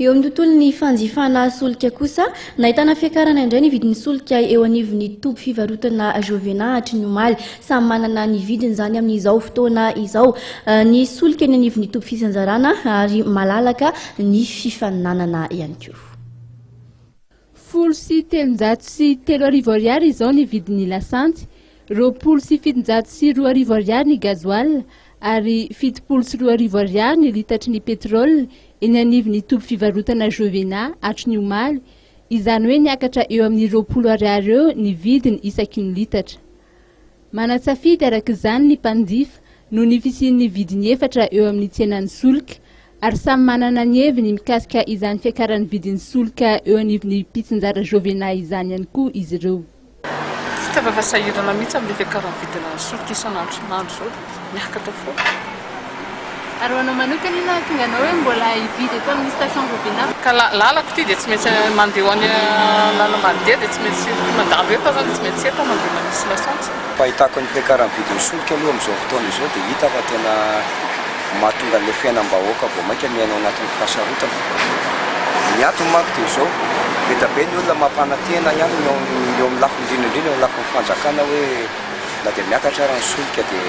Eo amin'ny tontolon'ny fanjifana solika kosa nahitana fiakarana indray ny vidin'ny solika eo anivon'ny tompy fivarotana Jovena hatry ny omaly samy manana ny vidiny izany amin'izao fotoana izao ny solika ny anivon'ny tompy fisanjarana ary malalaka ny fifaninanana ihany koa. Folo sy telonjato sy 3,000 ariary izao ny vidin'ny lasantsy, 20 sy 700 sy 2,000 ariary ny gazoil ary 70 sy 2,000 ariary ny litatry ny pétrole eny anivon'ny tompy fivarotana Jovena hatry ny omaly, izany hoe niakatra eo amin'ny 20 ariary eo ny vidiny isaky ny litatra. Manatsafidy araka izany ny mpanjifa no ny fisian'ny vidiny efatra eo amin'ny tsenan'ny solika ary samy manana ny heviny mikasika izany fiakaran'ny vidin'ny solika eo anivon'ny mpitsinjara Jovena izany ihany koa izy ireo. Fitaovana sahirana mihitsy amin'ny fiakaran'ny vidina solika isan'andro zao miakatra foana. Ary hoanao manokana ina tonga anao hoe mbola hividy eto amin'ny station Jovena? Ka lalako ity dia tsy maintsy mandeha ho any lala mandeha dia tsy maintsy mandalo eto zany tsy maintsy eto mandeha manisy lasantsy. Fahitako ny fiakaran'ny vidin'ny solika aloha amin'izao fotoana izao dia hita fa tena mahatonga an'ilay fiainam-bahoaka vao mainka miaina ao anatin'ny fahasarotana. Ny antony manko dia izao be da be ny olona mampanantena ihany eo amin'ny lafiny indrindra eo amin'ny lafiny fanjakana hoe na dia miakatra ary ny solika dia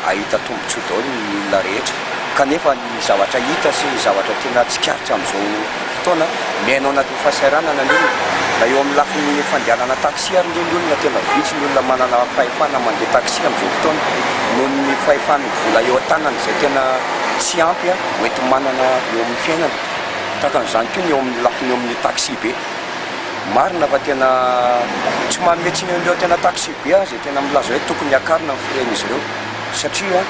ahita tombontsoa daholo ny olona rehetra. Kanefa ny zavatra hita sy ny zavatra tena tsikaritra amin'izao fotoana miaina ao anatin'ny fahasahiranana ny olona. Na eo amin'ny lafiny fandehanana taxi ary ny olona tena vitsy ny olona manana fahefana mandeha taxi amin'izao fotoana noho ny fahefana vola eo an-tanany izay tena tsy ampy mety manana eo amin'ny fiainana. Takan'izany koa ny eo amin'ny lafiny eo amin'ny taxi be. Marina fa tena tsy mahametsiny ireo tena taxi be izay tena milaza hoe tokony akarina ny frean'izy ireo satria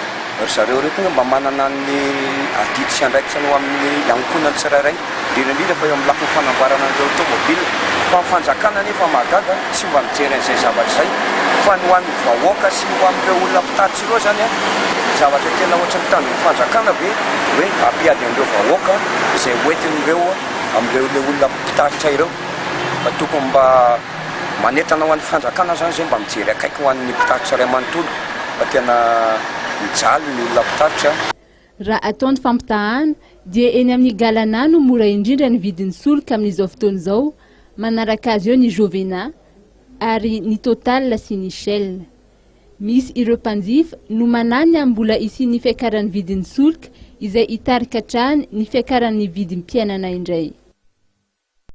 ry zareo ireo koa mba manana ny adidy sy andraikitra ao amin'ny ankonany tsirairay indrindra fa eo amin'ny lafiny fanamboarana an'ireo tômôbila. Fa ny fanjakana nefa mahagaga tsy mba mijery an'izay zavatra izay fa ny ho an'ny vahoaka sy ho amin'ireo olona mpitatitra ireo zany zavatra tena ohatran'ny tanjon'ny fanjakana ve hoe ampiady an'ireo vahoaka izay hoentin'ireo amin'ireo olona mpitatitra ireo. Fa tokony mba manentana ho an'ny fanjakana zany izay mba mijery akaiky ho an'ny mpitatitra iray manontolo fa tena mijaly ny olona mpitatitra. Raha ataon'ny fampitahana dia eny amin'ny Galana no mora indrindra ny vidin'ny solika amin'izao fotoana izao, manaraka azy eo ny Jovena ary ny Total sy ny Shell. Misy ireo mpanjifa no manany mbola isian'ny fiakaran'ny vidin'ny solika izay hitarika hatrany ny fiakaran'ny vidin'ny mpiainana indray.